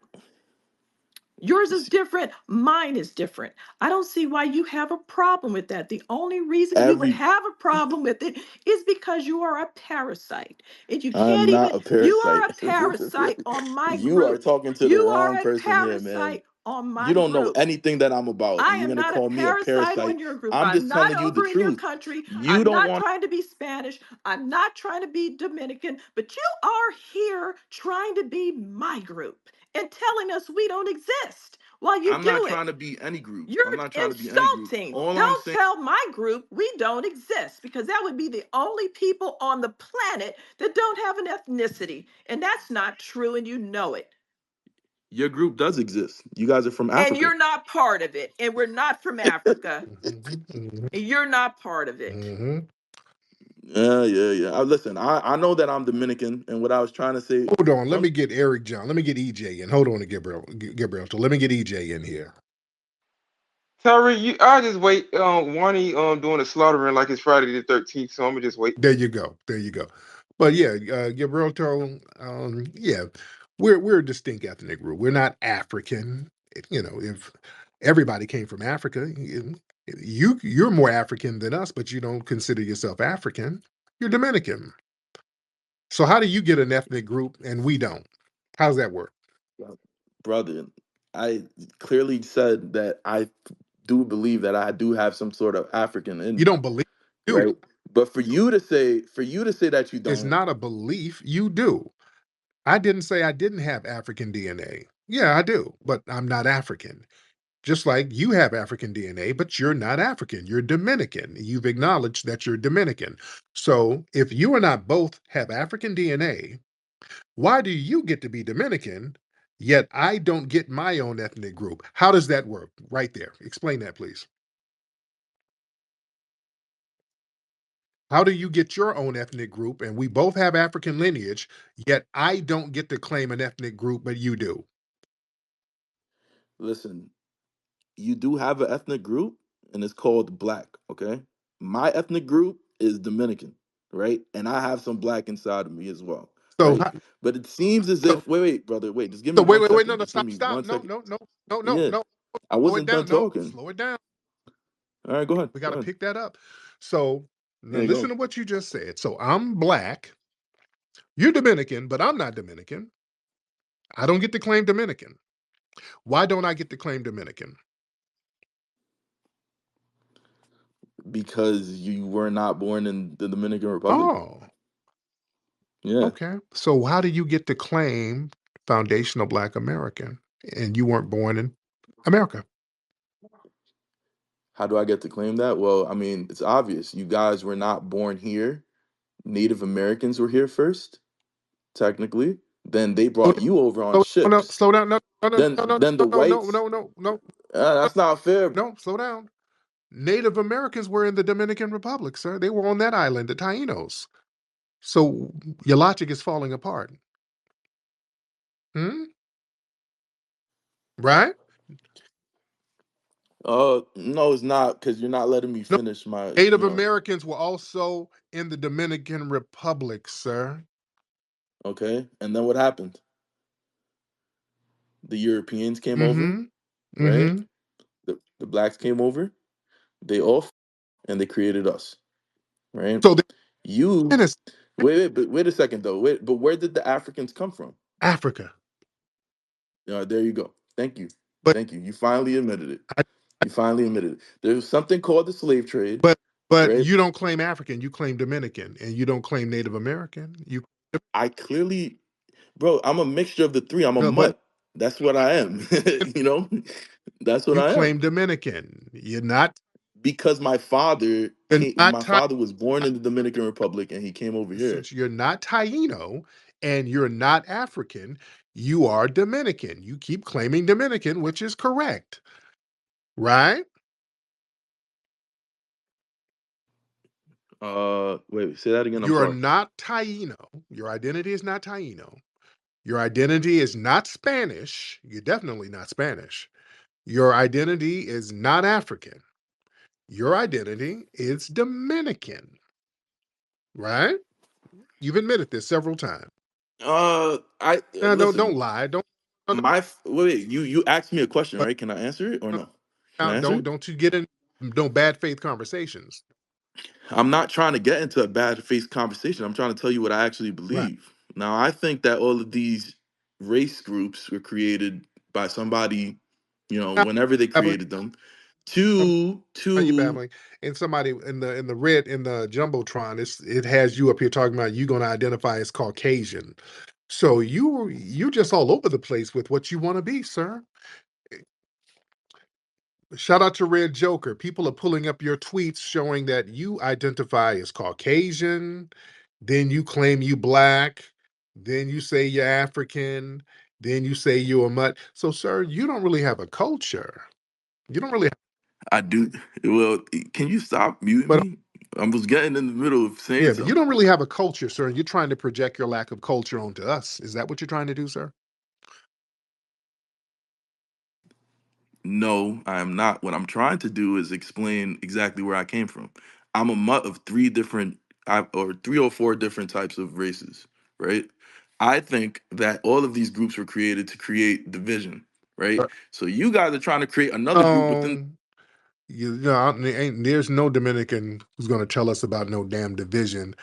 Yours is different. Mine is different. I don't see why you have a problem with that. The only reason you would Every. have a problem with it is because you are a parasite. And you I'm can't even, not a you are a parasite. parasite on my You are group. talking to the You wrong are a person here, man. parasite on You my don't know group. anything that I'm about, I and you're am gonna not a call me a parasite on parasite. your group. I'm I'm just not telling you the over in your truth. country. You I'm don't not want. trying to be Spanish. I'm not trying to be Dominican, but you are here trying to be my group and telling us we don't exist. Well, you I'm not do it. trying to be any group. I'm You're not trying to be any group. insulting. All I'm Don't saying, tell my group we don't exist, because that would be the only people on the planet that don't have an ethnicity. And that's not true, and you know it. your group does exist. You guys are from And Africa. you're not part of it. And we're not from Africa. Mhm, mhm, And you're not part of it. mhm. Yeah. Listen, I know that I'm Dominican, and what I was trying to say. Hold on, let Huh? me get Eric John. Let me get EJ in. Hold on to Gabriel. So let me get EJ in here. Tariq, I just wait. Wani doing the slaughtering like it's Friday the 13th, so I'm gonna just wait. There you go. There you go. But yeah, Gibraltar, yeah, we're a distinct ethnic group. We're not African. You know, if everybody came from Africa, you're more African than us, but you don't consider yourself African. You're Dominican. So how do you get an ethnic group and we don't? How's that work? Brother, I clearly said that I do believe that I do have some sort of African in You me, don't believe you do. right? But for you to say that you It's don't, not a belief. You do. I didn't say I didn't have African DNA. Yeah, I do, but I'm not African. Just like you have African DNA, but you're not African. You're Dominican. You've acknowledged that you're Dominican. So if you and I both have African DNA, why do you get to be Dominican, yet I don't get my own ethnic group? How does that work? Right there. Explain that, please. How do you get your own ethnic group and we both have African lineage, yet I don't get to claim an ethnic group, but you do? listen, you do have an ethnic group, and it's called Black. Okay, my ethnic group is Dominican, right? And I have some Black inside of me as well, So, right? But it seems as so, if wait, brother, wait, just give so me wait, one wait, wait, no, second. no, Just give stop, me stop. one No, second. no, no, no, no, Yeah, no. I Slow it wasn't done down. No, talking. slow it down. All right, go ahead. We got Go to ahead. pick that up. So now Yeah, go listen ahead. to what you just said. So I'm Black, you're Dominican, but I'm not Dominican. I don't get to claim Dominican. Why don't I get to claim Dominican? Because you were not born in the Dominican Republic. Oh, Yeah. okay. So how do you get to claim foundational Black American and you weren't born in America? How do I get to claim that? Well, I mean, it's obvious. You guys were not born here. Native Americans were here first, technically. Then they Slow brought down, you over on ships. slow down. No, no, no, no, no, Then the no, no, whites. no, no, no, That's not fair. no, slow down. Native Americans were in the Dominican Republic, sir. They were on that island, the Tainos. So your logic is falling apart. Hmm? Right? No, it's not, because you're not letting me No, finish my. Native Americans were also in the Dominican Republic, sir. Okay. And then what happened? The Europeans came over, Mm-hmm. right? Mm-hmm. The blacks came over. They all and they created us, right? So the You and it's but wait a second though. But where did the Africans come from? Africa. There you go. Thank you. But Thank you. You finally admitted it. I, You finally admitted it. There was something called the slave trade, but right? you don't claim African, you claim Dominican, and you don't claim Native American. You I clearly, bro, I'm a mixture of the three. I'm a no, but mutt. That's what I am. you know, that's what you I am. claim Dominican. Because You're not my father was born in the Dominican Republic and he came over here. since you're not Taino and you're not African, you are Dominican. You keep claiming Dominican, which is correct, right? Wait, say that again. I'm You are sorry. not Taino. Your identity is not Taino. Your identity is not Spanish. You're definitely not Spanish. Your identity is not African. Your identity is Dominican, right? You've admitted this several times. I Now, don't listen. lie. Don't no, no, Wait. You asked me a question, but right? Can I answer it or no, no? Can now I answer it? don't you get in no bad faith conversations. I'm not trying to get into a bad faith conversation. I'm trying to tell you what I actually Right. believe. Now, I think that all of these race groups were created by somebody, Now, whenever they babbling, created them, um, now you to babbling. And somebody in the red in the jumbotron, it has you up here talking about you going to identify as Caucasian. So you just all over the place with what you want to be, sir. Shout out to Red Joker. People are pulling up your tweets showing that you identify as Caucasian, then you claim you black, then you say you're African, then you say you're a mutt. So, sir, you don't really have a culture. You don't really, I do. Well, can you stop muting but me? I was getting in the middle of saying yeah, but you something. don't really have a culture, sir. And you're trying to project your lack of culture onto us. Is that what you're trying to do, sir? No, I am not. What I'm trying to do is explain exactly where I came from. I'm a mutt of three different, or three or four different types of races, right? I think that all of these groups were created to create division, right? So you guys are trying to create another group within. Um, there's no Dominican who's going to tell us about no damn division.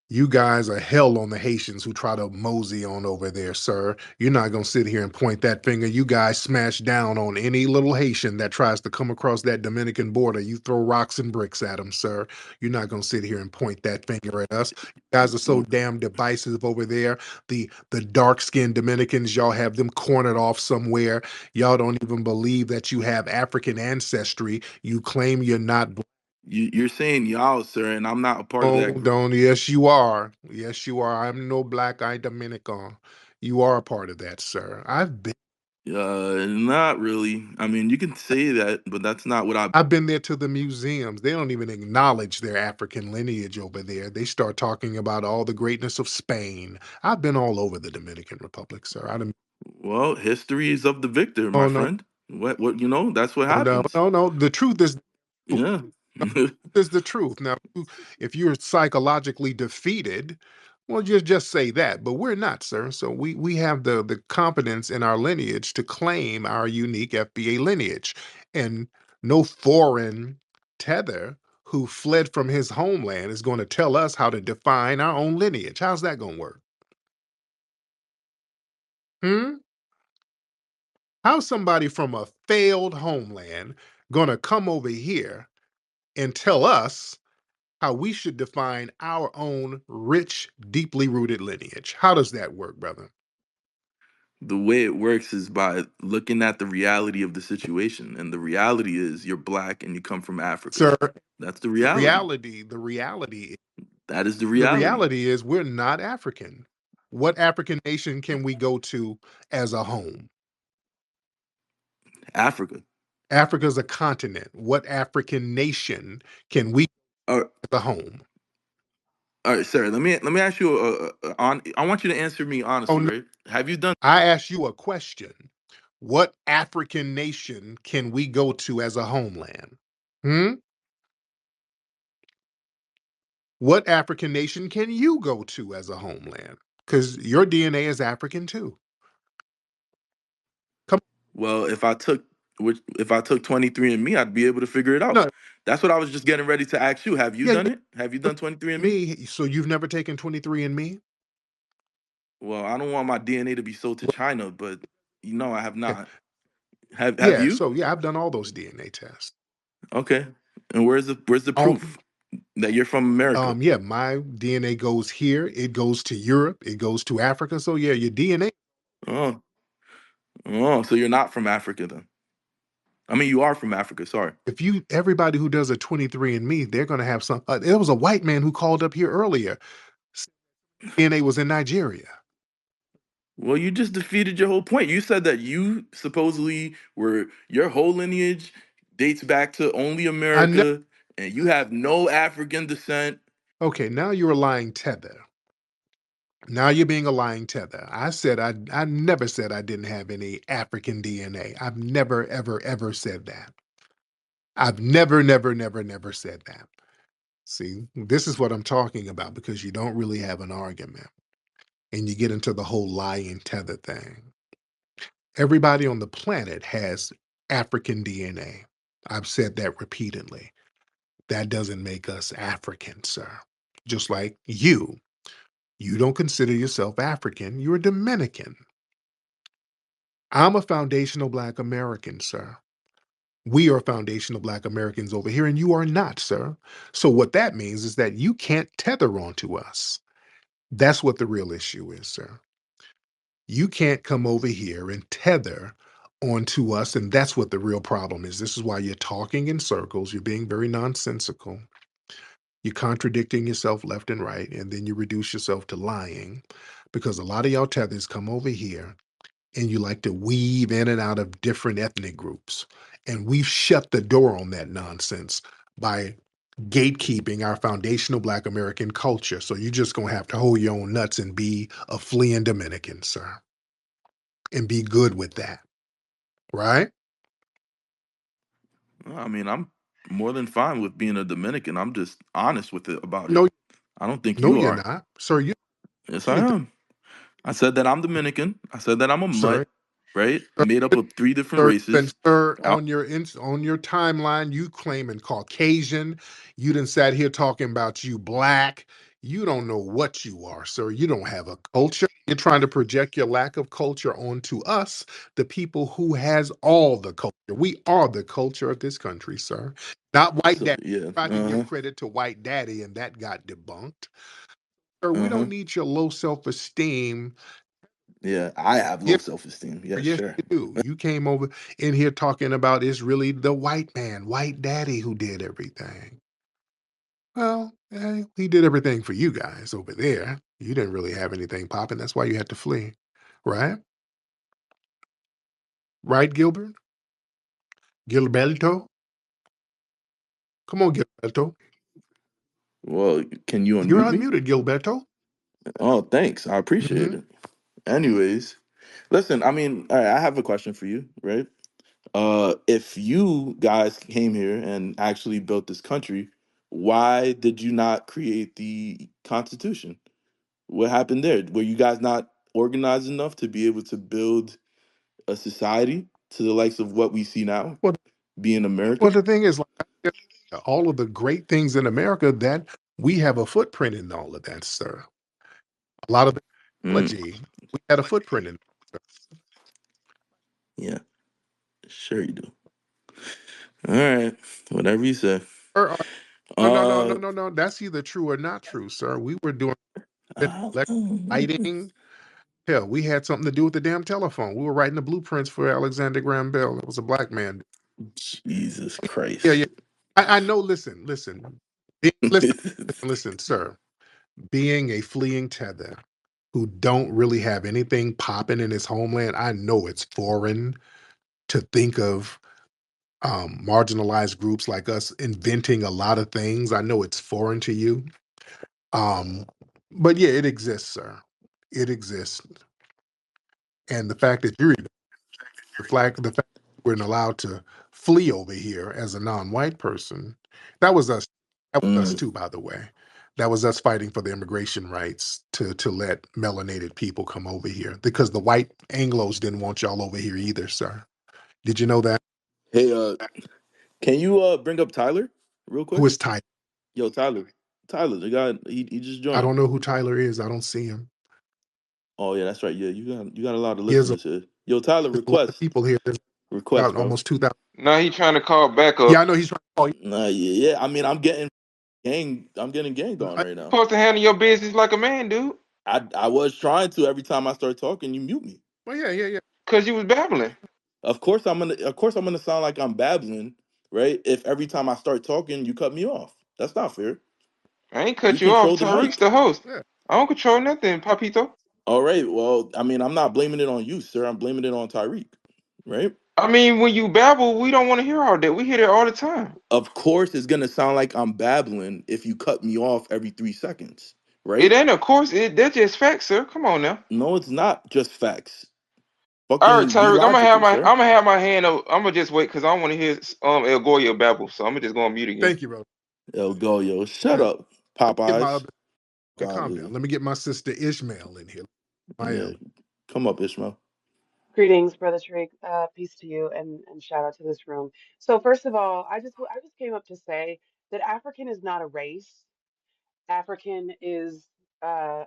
You guys are hell on the Haitians who try to mosey on over there, sir. You're not going to sit here and point that finger. You guys smash down on any little Haitian that tries to come across that Dominican border. You throw rocks and bricks at them, sir. You're not going to sit here and point that finger at us. You guys are so damn divisive over there. The dark-skinned Dominicans, y'all have them cornered off somewhere. Y'all don't even believe that you have African ancestry. You claim you're not You're saying y'all, sir, and I'm not a part of Oh, that group. don't. Yes, you are. Yes, you are. I'm no black eye Dominican. You are a part of that, sir. Not really. I mean, you can say that, but that's not what I. I've been there to the museums. They don't even acknowledge their African lineage over there. They start talking about all the greatness of Spain. I've been all over the Dominican Republic, sir. I done, Well, history is of the victor, my oh no, friend. What that's what oh no, happens. no, no. The truth is Yeah. is the truth. Now, if you're psychologically defeated, well, just say that. But we're not, sir. So we have the confidence in our lineage to claim our unique FBA lineage, and no foreign tether who fled from his homeland is going to tell us how to define our own lineage. How's that going to work? Hmm? How's somebody from a failed homeland going to come over here and tell us how we should define our own rich, deeply rooted lineage? How does that work, brother? The way it works is by looking at the reality of the situation, and the reality is you're black and you come from Africa. Sir, That's the reality. the reality, That is the the reality. reality is we're not African. What African nation can we go to as a home? Africa. Africa's a continent. What African nation can we All right, as a home? all right, sir. Let me ask you on. I want you to answer me Oh honestly, no, right? Have you done? I asked you a question. What African nation can we go to as a homeland? Hmm? What African nation can you go to as a homeland? Because your DNA is African too. Come Well, if I took 23andMe, I'd be able to figure it out. no, That's what I was just getting ready to ask you. Have you yeah, done it? Have you done 23andMe? me. So you've never taken 23 and me? Well, I don't want my DNA to be sold to China, but I have Okay. not. Have Yeah, you? so yeah, I've done all those DNA tests. Okay. And where's the All proof that you're from America? yeah, my DNA goes here, it goes to Europe, it goes to Africa. So yeah, your DNA. Oh, oh, so you're not from Africa then? I mean, you are from Africa. Sorry. If you everybody who does a 23 and me, they're gonna have some there was a white man who called up here earlier. DNA was in Nigeria. Well, you just defeated your whole point. You said that you supposedly were your whole lineage dates back to only I never America, and you have no African descent. okay, now you're a lying tether. Now you're being a lying tether. I never said I didn't have any African DNA. I've never, ever, ever said that. I've never, never, never, never said that. See, this is what I'm talking about because you don't really have an argument and you get into the whole lying tether thing. Everybody on the planet has African DNA. I've said that repeatedly. That doesn't make us African, sir. Just like you don't consider yourself African, you're Dominican. I'm a foundational Black American, sir. We are foundational Black Americans over here, and you are not, sir. So, what that means is that you can't tether onto us. That's what the real issue is, sir. You can't come over here and tether onto us, and that's what the real problem is. This is why you're talking in circles, you're being very nonsensical, you're contradicting yourself left and right, and then you reduce yourself to lying because a lot of y'all tethers come over here and you like to weave in and out of different ethnic groups. And we've shut the door on that nonsense by gatekeeping our foundational Black American culture. So you're just going to have to hold your own nuts and be a fleeing Dominican, sir, and be good with that. Right? I mean, I'm more than fine with being a Dominican. I'm just honest with it about it. No, I don't think no, you you're are. not. Sir, you Yes, I don't think, am. I said that I'm Dominican. I said that I'm a sir. mutt, right? Made up of 3 different Sir, and races. sir, Uh, on your timeline, you claiming Caucasian. You done sat here talking about you Black. You don't know what you are, sir. You don't have a culture. You're trying to project your lack of culture onto us, the people who has all the culture. We are the culture of this country, sir. Not white so daddy. yeah. Tried to give Uh-huh. credit to white daddy, and that got debunked. Sir, we Uh-huh. don't need your low self-esteem. Yeah, I have low self-esteem. Yeah, Yes, sure. you do. You came over in here talking about it's really the white man, white daddy who did everything. Well, he did everything for you guys over there. You didn't really have anything popping. That's why you had to flee. Right? Right, Gilbert? Gilberto? Come on, Gilberto. Well, can you You're unmute me? unmuted, Gilberto. Oh, thanks. I appreciate Hmm. it. Anyways, listen, I mean, all right, I have a question for you, right? If you guys came here and actually built this country, why did you not create the Constitution? What happened there? Were you guys not organized enough to be able to build a society to the likes of what we see now, Well, being well, America? the thing is, like, all of the great things in America that we have a footprint in all of that, sir. A lot of the Mm, technology, we had a footprint in. yeah, sure you do. All right, whatever you say. Sir, no, no, no, no, Uh, no, no. That's either true or not true, sir. We were doing uh, electric lighting. Hell, we had something to do with the damn telephone. We were writing the blueprints for Alexander Graham Bell. It was a black man. Jesus Yeah, yeah. Christ. I know. Listen. Listen, listen, sir. Being a fleeing tether who don't really have anything popping in his homeland, I know it's foreign to think of marginalized groups like us inventing a lot of things. I know it's foreign to you. Um, but yeah, it exists, sir. It exists. And the fact that you're the fact that we're allowed to flee over here as a non-white person, that was us. That was us Mm. too, by the way. That was us fighting for the immigration rights to let melanated people come over here because the white Anglos didn't want y'all over here either, sir. Did you know that? Hey, can you bring up Tyler real Who quick? is Tyler? Yo, Tyler. Tyler, the guy he just I joined. don't know who Tyler is. I don't see him. Oh yeah, that's right. Yeah, you got a lot of He listeners here. Yo, Tyler, there's a lot of request. people here. There's Request, about bro. almost 2,000. Now he trying to call back Yeah, up. I know he's trying to call you. Nah, yeah, yeah. I mean, I'm getting ganged on I- right now. Supposed to handle your business like a man, dude. I was trying to. Every time I start talking, you mute me. Well, yeah. Cause you was babbling. Of course I'm gonna sound like I'm babbling, right? If every time I start talking, you cut me off. That's not fair. I ain't You cut you off. control the Tariq's mic. the host. Yeah. I don't control nothing, Papito. All right. Well, I mean, I'm not blaming it on you, sir. I'm blaming it on Tariq. Right? I mean, when you babble, we don't want to hear all that. We hear that all the time. Of course it's gonna sound like I'm babbling if you cut me off every 3 seconds, It right? ain't, of course. That's just facts, sir. Come on now. No, it's not just facts. All right, Fucking be Tyreek. logical, sir. I'm gonna have my hand up. I'm gonna just wait because I don't want to hear El Goya babble. So I'm gonna just go on mute again. Thank you, bro. Yo, go, yo. Shut Okay. up, Get my Popeyes. other. Okay, calm down. Golly. Let me get my sister Ishmael in here. I Yeah. am. Come up, Ishmael. Greetings, Brother Tariq. Peace to you and shout out to this room. So first of all, I just came up to say that African is not a race. African is uh,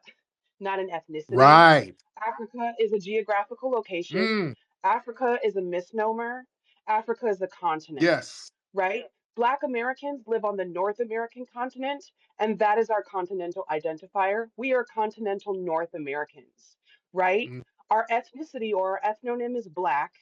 not an ethnicity. Right. Africa is a geographical location. Mm, Africa is a misnomer. Africa is a continent, yes. right? Black Americans live on the North American continent, and that is our continental identifier. We are continental North Americans, right? Mm, Our ethnicity or our ethnonym is Black,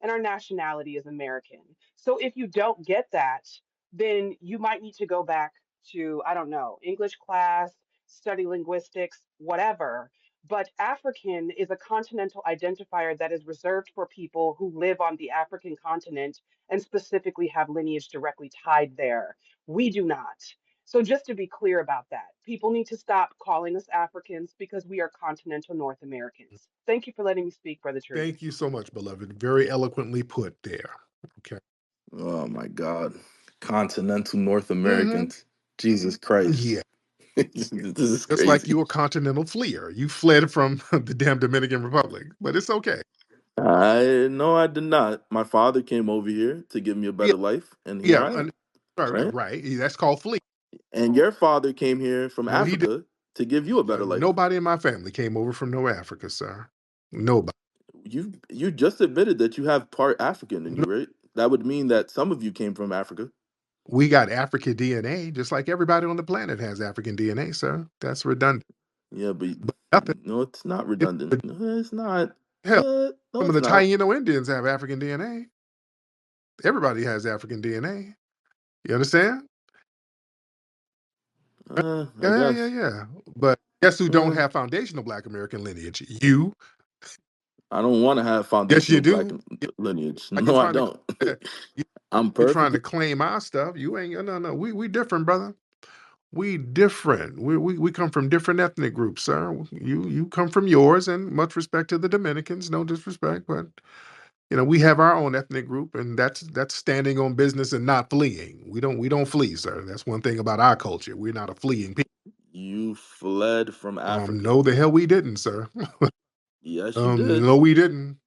and our nationality is American. So if you don't get that, then you might need to go back to, I don't know, English class, study linguistics, whatever. But African is a continental identifier that is reserved for people who live on the African continent and specifically have lineage directly tied there. We do not. So just to be clear about that, people need to stop calling us Africans because we are continental North Americans. Thank you for letting me speak, Brother Tariq. Thank you so much, beloved. Very eloquently put there. Okay. Oh my God. Continental North Mm-hmm. Americans. Jesus Christ. Yeah. This is Just like crazy. you a continental fleer. You fled from the damn Dominican Republic, but it's okay. I did not. My father came over here to give me a Yeah. better life, and here Yeah. I am. Right. Right? Right. That's called flee. And your father came here from No, he did. Africa to give you a better life. Nobody in my family came over from no Africa, sir. Nobody. You just admitted that you have part African in No, you, right? That would mean that some of you came from Africa. we got African DNA, just like everybody on the planet has African DNA, sir. That's redundant. Yeah, but But nothing. no, it's not It's, redundant. No, it's not. hell, No, some of it's the not. Taino Indians have African DNA. Everybody has African DNA. You understand? I guess. Yeah. But guess who don't Uh, have foundational Black American lineage? You. I don't want to have Yes, you foundational black do. lineage. Like you're No, I trying to. don't. you- I'm You're trying perfect. to claim our stuff. You ain't. No. We different, brother. We different. We come from different ethnic groups, sir. You come from yours, and much respect to the Dominicans. No disrespect, but we have our own ethnic group, and that's standing on business and not fleeing. We don't flee, sir. That's one thing about our culture. We're not a fleeing people. You fled from Africa. No, the hell we didn't, sir. Yes, you did. No, we didn't.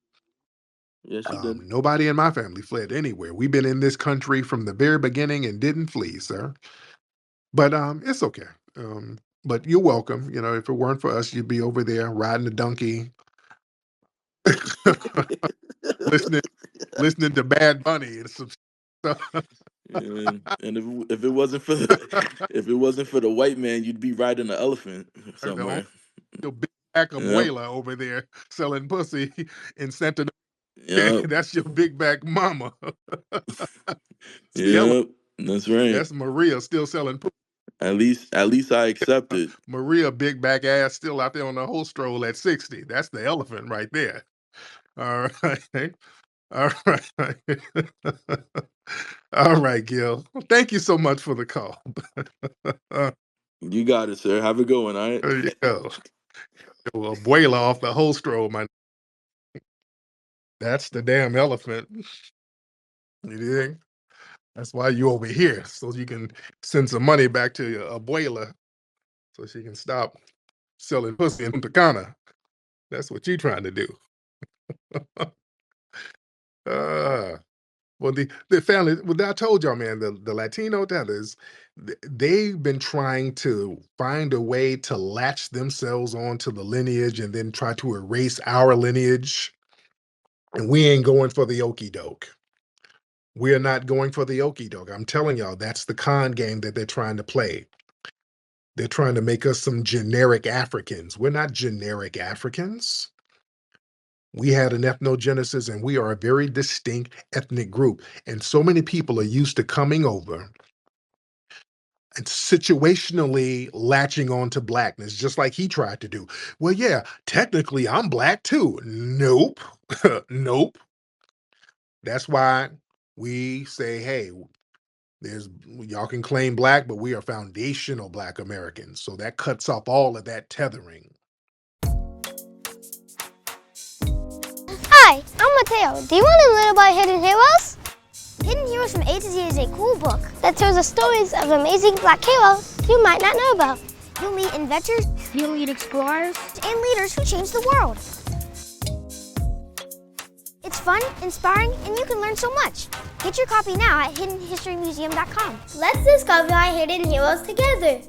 Yes, you did. Nobody in my family fled anywhere. We've been in this country from the very beginning and didn't flee, sir. But it's okay. But you're welcome. If it weren't for us, you'd be over there riding a donkey, listening listening to Bad Bunny and some stuff. And if it wasn't for if it wasn't for the white man, you'd be riding an elephant No, somewhere. your big back Yep. abuela over there selling pussy in Santa. Yep. That's your big back mama. Still, Yep. That's right. that's Maria still selling pussy. At least I accept it. Maria big back ass still out there on the whole stroll at 60. That's the elephant right there. All right. All right. All right, Gil. Well, thank you so much for the call. You got it, sir. Have a good one, all right? There you go. Yo, abuela off the whole stroll, man. That's the damn elephant. You think? That's why you over here, so you can send some money back to your abuela so she can stop selling pussy in Punta Cana. That's what you're trying to do. Well, the family, well, I told y'all, man, the Latino tethers, they've been trying to find a way to latch themselves onto the lineage and then try to erase our lineage. And we ain't going for the okey doke. We're not going for the okey doke. I'm telling y'all, that's the con game that they're trying to play. They're trying to make us some generic Africans. We're not generic Africans. We had an ethnogenesis and we are a very distinct ethnic group. And so many people are used to coming over and situationally latching on to blackness, just like he tried to do. Well, yeah, technically I'm black too. Nope. Nope. That's why we say, hey, y'all can claim black, but we are foundational Black Americans. So that cuts off all of that tethering. Hi, I'm Mateo. Do you want to learn about Hidden Heroes? Hidden Heroes from A to Z is a cool book that tells the stories of amazing Black heroes you might not know about. You'll meet inventors, you'll meet explorers, and leaders who change the world. It's fun, inspiring, and you can learn so much. Get your copy now at hiddenhistorymuseum.com. Let's discover our hidden heroes together.